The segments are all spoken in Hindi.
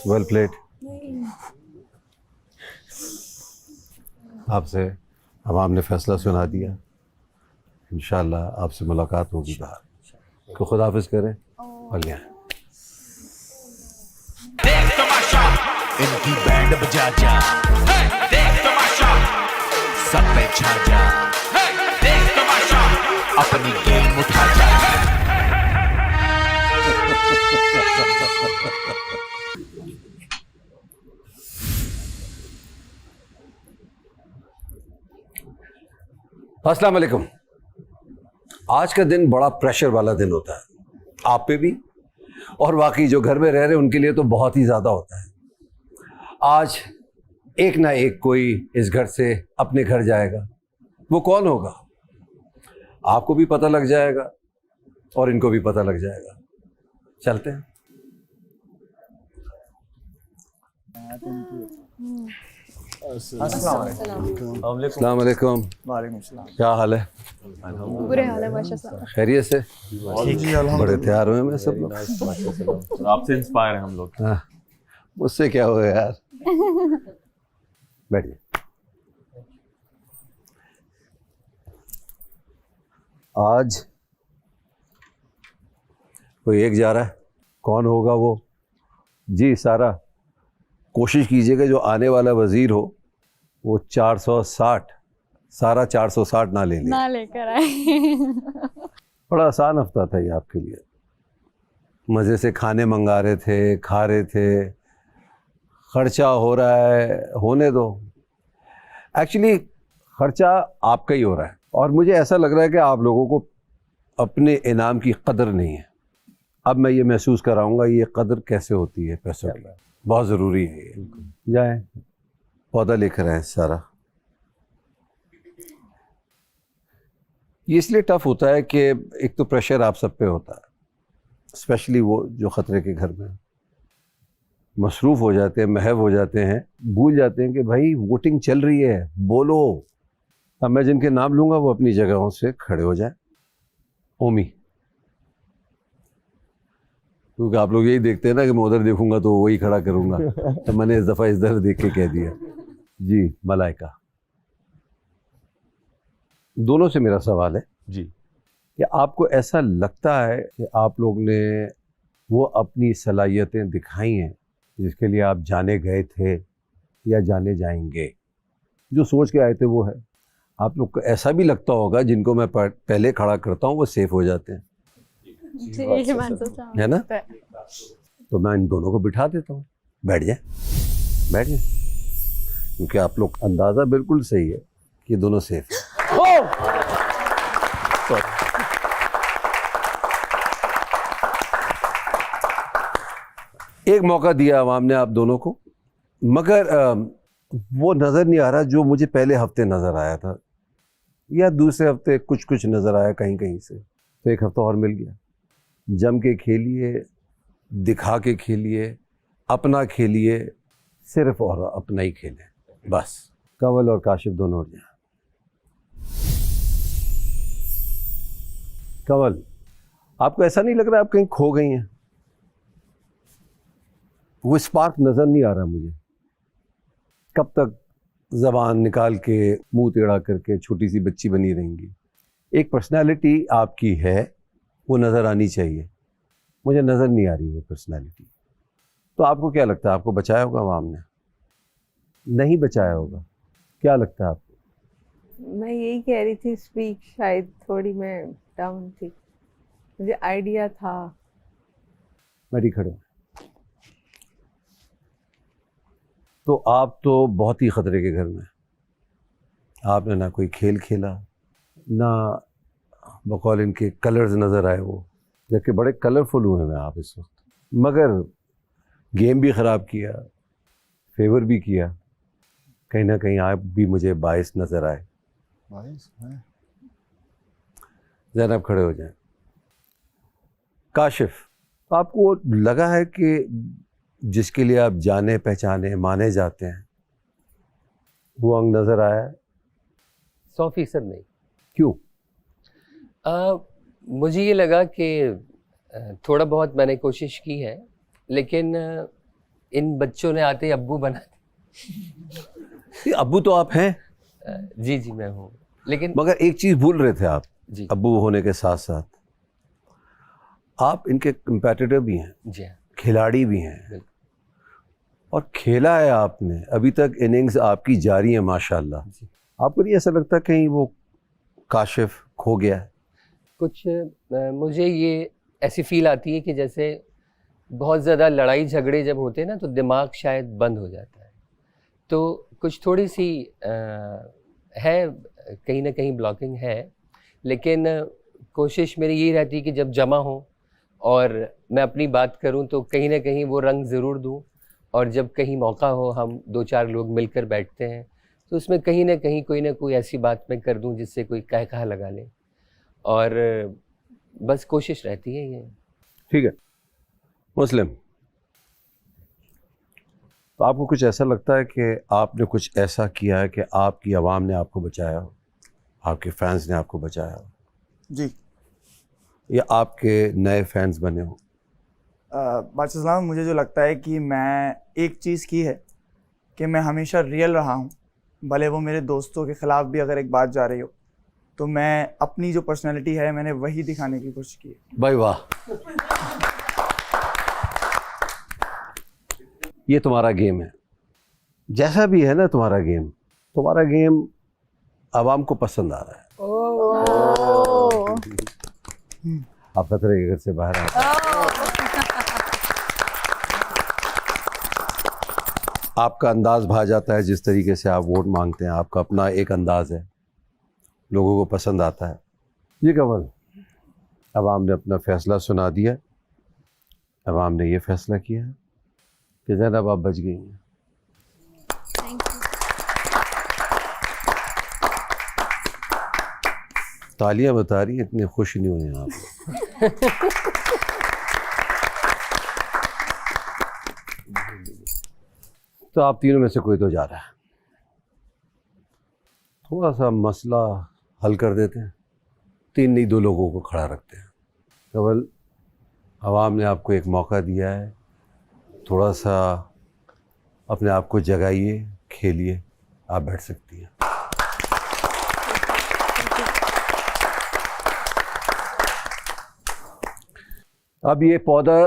Well played. आपसे अब आपने फैसला सुना दिया, इंशाल्लाह आपसे मुलाकात होगी बाहर। तो खुदा हाफिज़ करें और यहाँ इनकी बैंड बजा जा, देख तमाशा, सब पे छा जा, देख तमाशा, अपनी गेम उठा जा। अस्सलाम वालेकुम। आज का दिन बड़ा प्रेशर वाला दिन होता है, आप पे भी और वाकई जो घर में रह रहे हैं उनके लिए तो बहुत ही ज़्यादा होता है। आज एक ना एक कोई इस घर से अपने घर जाएगा। वो कौन होगा? आपको भी पता लग जाएगा और इनको भी पता लग जाएगा। चलते हैं। अस्सलाम वालेकुम। क्या हाल है? बुरे हाल है माशाल्लाह। खैरियत से? बड़े तैयार हुए मैं सब लोग। आपसे इंस्पायर हैं हम लोग। हाँ, मुझसे क्या होगा यार। बैठिए। आज कोई एक जा रहा है, कौन होगा वो? जी सारा, कोशिश कीजिएगा जो आने वाला वजीर हो वो 460 सारा 460 ना ले ले, ना लेकर आए। बड़ा आसान हफ्ता था ये आपके लिए। मज़े से खाने मंगा रहे थे, खा रहे थे, खर्चा हो रहा है, होने दो। एक्चुअली खर्चा आपका ही हो रहा है और मुझे ऐसा लग रहा है कि आप लोगों को अपने इनाम की कदर नहीं है। अब मैं ये महसूस कराऊंगा ये कदर कैसे होती है पैसों की। बहुत ज़रूरी है ये। जाए पौधा लेकर आए सारा। ये इसलिए टफ होता है कि एक तो प्रेशर आप सब पे होता है, स्पेशली वो जो ख़तरे के घर में मसरूफ़ हो जाते हैं, महव हो जाते हैं, भूल जाते हैं कि भाई वोटिंग चल रही है, बोलो। अब मैं जिनके नाम लूँगा वो अपनी जगहों से खड़े हो जाए। ओमी, क्योंकि आप लोग यही देखते हैं ना कि मैं उधर देखूंगा तो वही खड़ा करूंगा, तो मैंने इस दफ़ा इधर देख के कह दिया। जी मलाइका, दोनों से मेरा सवाल है जी कि आपको ऐसा लगता है कि आप लोग ने वो अपनी सलाहियतें दिखाई हैं जिसके लिए आप जाने गए थे या जाने जाएंगे? जो सोच के आए थे वो है। आप लोग को ऐसा भी लगता होगा जिनको मैं पहले खड़ा करता हूँ वो सेफ हो जाते हैं, है ना? तो मैं इन दोनों को बिठा देता हूँ, बैठ जाए, बैठ जाए, क्योंकि आप लोग अंदाज़ा बिल्कुल सही है कि दोनों सेफ हैं। एक मौका दिया अवाम ने आप दोनों को, मगर वो नज़र नहीं आ रहा जो मुझे पहले हफ्ते नज़र आया था, या दूसरे हफ्ते कुछ कुछ नज़र आया कहीं कहीं से। तो एक हफ्ता और मिल गया। जम के खेलिए, दिखा के खेलिए, अपना खेलिए, सिर्फ और अपना ही खेलें बस। कंवल और काशिफ दोनों उठ जाए। कंवल, आपको ऐसा नहीं लग रहा आप कहीं खो गई हैं? वो स्पार्क नज़र नहीं आ रहा मुझे। कब तक ज़बान निकाल के मुंह टेढ़ा करके छोटी सी बच्ची बनी रहेंगी? एक पर्सनालिटी आपकी है, वो नज़र आनी चाहिए। मुझे नज़र नहीं आ रही वो पर्सनालिटी। तो आपको क्या लगता है, आपको बचाया होगा आवाम ने? नहीं बचाया होगा? क्या लगता है आपको? मैं यही कह रही थी, स्पीक शायद थोड़ी मैं डाउन थी, मुझे आइडिया था। मेरी खड़े। तो आप तो बहुत ही ख़तरे के घर में, आपने ना कोई खेल खेला, ना बकौल इनके कलर्स नज़र आए वो, जबकि बड़े कलरफुल हुए हैं आप इस वक्त, मगर गेम भी ख़राब किया, फेवर भी किया। कहीं ना कहीं आप भी मुझे बाइस नज़र आए। ज़ैनब खड़े हो जाएं। काशिफ, आपको लगा है कि जिसके लिए आप जाने पहचाने माने जाते हैं वो अंग नज़र आया है? 100% नहीं। क्यों? मुझे ये लगा कि थोड़ा बहुत मैंने कोशिश की है, लेकिन इन बच्चों ने आते ही अब्बू बना ये अब्बू तो आप हैं, जी जी मैं हूँ, लेकिन मगर एक चीज भूल रहे थे आप, जी अब्बू होने के साथ साथ आप इनके कंपेटिटर भी हैं, जी हाँ, खिलाड़ी भी हैं, बिल्कुल। और खेला है आपने, अभी तक इनिंग्स आपकी जारी है माशाल्लाह। जी। आपको नहीं ऐसा लगता कहीं वो काशिफ खो गया है? कुछ मुझे ये ऐसी फील आती है कि जैसे बहुत ज़्यादा लड़ाई झगड़े जब होते हैं ना तो दिमाग शायद बंद हो जाता है, तो कुछ थोड़ी सी है, कहीं ना कहीं ब्लॉकिंग है, लेकिन कोशिश मेरी यही रहती है कि जब जमा हो और मैं अपनी बात करूं तो कहीं ना कहीं वो रंग ज़रूर दूं, और जब कहीं मौका हो हम 2-4 लोग मिलकर बैठते हैं तो उसमें कहीं ना कहीं कोई ना कोई ऐसी बात मैं कर दूं जिससे कोई कह कहा लगा ले, और बस कोशिश रहती है ये। ठीक है मुस्लिम, तो आपको कुछ ऐसा लगता है कि आपने कुछ ऐसा किया है कि आपकी आवाम ने आपको बचाया हो, आपके फैंस ने आपको बचाया हो, जी या आपके नए फैंस बने हो? बादशाह सलाम, मुझे जो लगता है कि मैं एक चीज़ की है कि मैं हमेशा रियल रहा हूँ, भले वो मेरे दोस्तों के ख़िलाफ़ भी अगर एक बात जा रही हो, तो मैं अपनी जो पर्सनैलिटी है मैंने वही दिखाने की कोशिश की है। भाई वाह, ये तुम्हारा गेम है, जैसा भी है ना तुम्हारा गेम आवाम को पसंद आ रहा है। आप खतरे के घर से बाहर आए, आपका अंदाज भा जाता है, जिस तरीके से आप वोट मांगते हैं, आपका अपना एक अंदाज है, लोगों को पसंद आता है। ये कमल, अवाम ने अपना फैसला सुना दिया, अवाम ने ये फैसला किया है कि ज़ैनब आप बच गई हैं। तालियां बता रही, इतने खुश नहीं हुए आप। तो आप तीनों में से कोई तो जा रहा है, थोड़ा सा मसला हल कर देते हैं, 3 नहीं 2 लोगों को खड़ा रखते हैं। केवल आवाम ने आपको एक मौका दिया है, थोड़ा सा अपने आप को जगाइए, खेलिए, आप बैठ सकती हैं। अब ये पौधा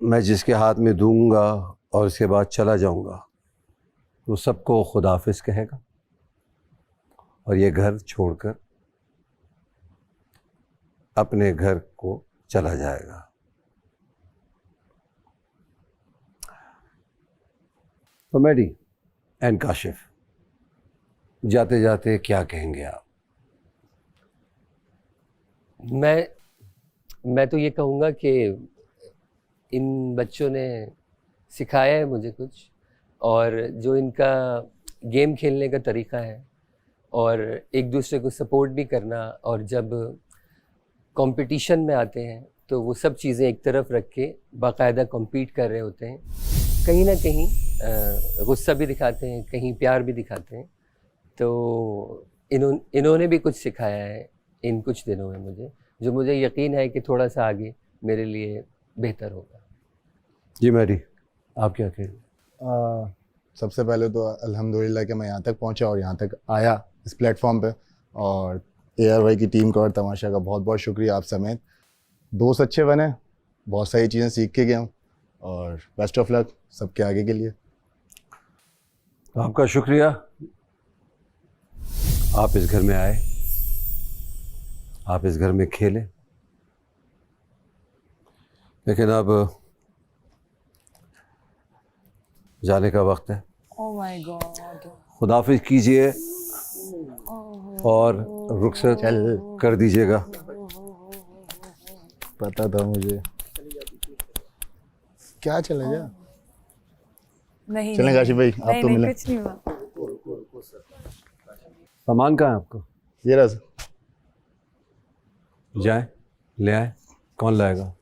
मैं जिसके हाथ में दूंगा और उसके बाद चला जाऊंगा, तो सबको खुदाफिज कहेगा और ये घर छोड़कर अपने घर को चला जाएगा। तो मेडी एंड काशिफ, जाते जाते क्या कहेंगे आप? मैं तो ये कहूँगा कि इन बच्चों ने सिखाया है मुझे कुछ, और जो इनका गेम खेलने का तरीका है और एक दूसरे को सपोर्ट भी करना, और जब कंपटीशन में आते हैं तो वो सब चीज़ें एक तरफ रख के बाकायदा कम्पीट कर रहे होते हैं, कहीं ना कहीं गुस्सा भी दिखाते हैं, कहीं प्यार भी दिखाते हैं। तो इन्होंने भी कुछ सिखाया है इन कुछ दिनों में मुझे, जो मुझे यकीन है कि थोड़ा सा आगे मेरे लिए बेहतर होगा। जी मेडी, आप क्या कहेंगे? सबसे पहले तो अल्हम्दुलिल्लाह कि मैं यहाँ तक पहुँचा और यहाँ तक आया इस प्लेटफॉर्म पे, और AR भाई की टीम का और तमाशा का बहुत बहुत शुक्रिया, आप समेत। दोस्त अच्छे बने, बहुत सारी चीज़ें सीख के गया हूँ, और बेस्ट ऑफ लक सबके आगे के लिए। आपका शुक्रिया, आप इस घर में आए, आप इस घर में खेले, लेकिन अब जाने का वक्त है। Oh my God. खुदाफिज कीजिए और रुखसत कर दीजिएगा। पता था मुझे। क्या चले जा? नहीं चलें काशिफ भाई, आप तो मिले। कुछ नहीं हुआ। सामान कहाँ है आपका? ये रहा। जाए ले आए, कौन लाएगा?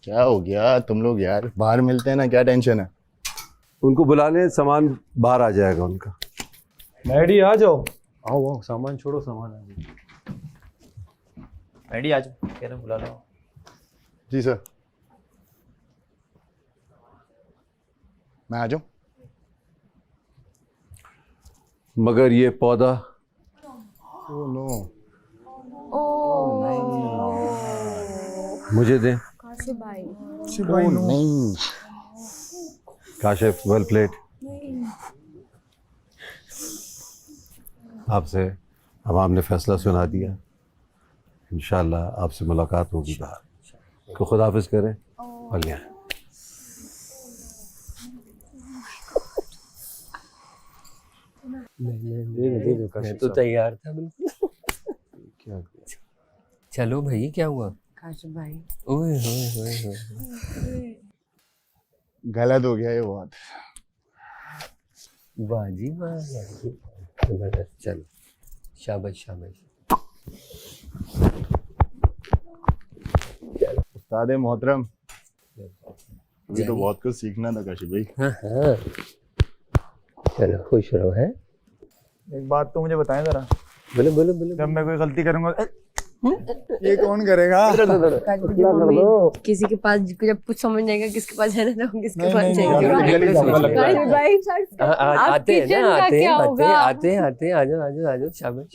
क्या हो गया तुम लोग यार, बाहर मिलते हैं ना, क्या टेंशन है? उनको बुला लें, सामान बाहर आ जाएगा उनका। मैडी आ जाओ। आओ आओ। सामान छोड़ो, सामान आ जाओ। मैडी आ जाओ, कह रहे बुला लो। जी सर। मैं आ जाऊँ? मगर ये पौधा ओह नो, मुझे दें। काशिफ भाई ओह नहीं। Kashif well played. आपसे अब आपने फैसला सुना दिया, इंशाल्लाह आपसे मुलाकात होगी बाहर। तो खुदा हाफिज करें और यहाँ मैं तो तैयार था बिल्कुल। क्या चलो भाई, क्या हुआ? काशिफ भाई ओए होए होए होए। गलत हो गया ये बहुत। वाह जी वाह, जबरदस्त। चलो शाबाश शाबाश। उस्ताद मोहतरम, अभी तो बहुत कुछ सीखना था काशिफ भाई। हाँ हाँ, चलो खुश रहो। है, एक बात तो मुझे बताएं जरा, बोलो बोलो बोलो। जब मैं कोई गलती करूंगा ये कौन करेगा? किसी के पास जब कुछ समझ जाएगा किसके पास है ना, तो किसके नहीं, पास नहीं, जाएगा। नहीं, रियली जाऊंगा लगता है। भाई आते हैं kitchen ना, का आते क्या हैं होगा? आते हैं, आ जाओ आ जाओ आ जाओ, शाबाश।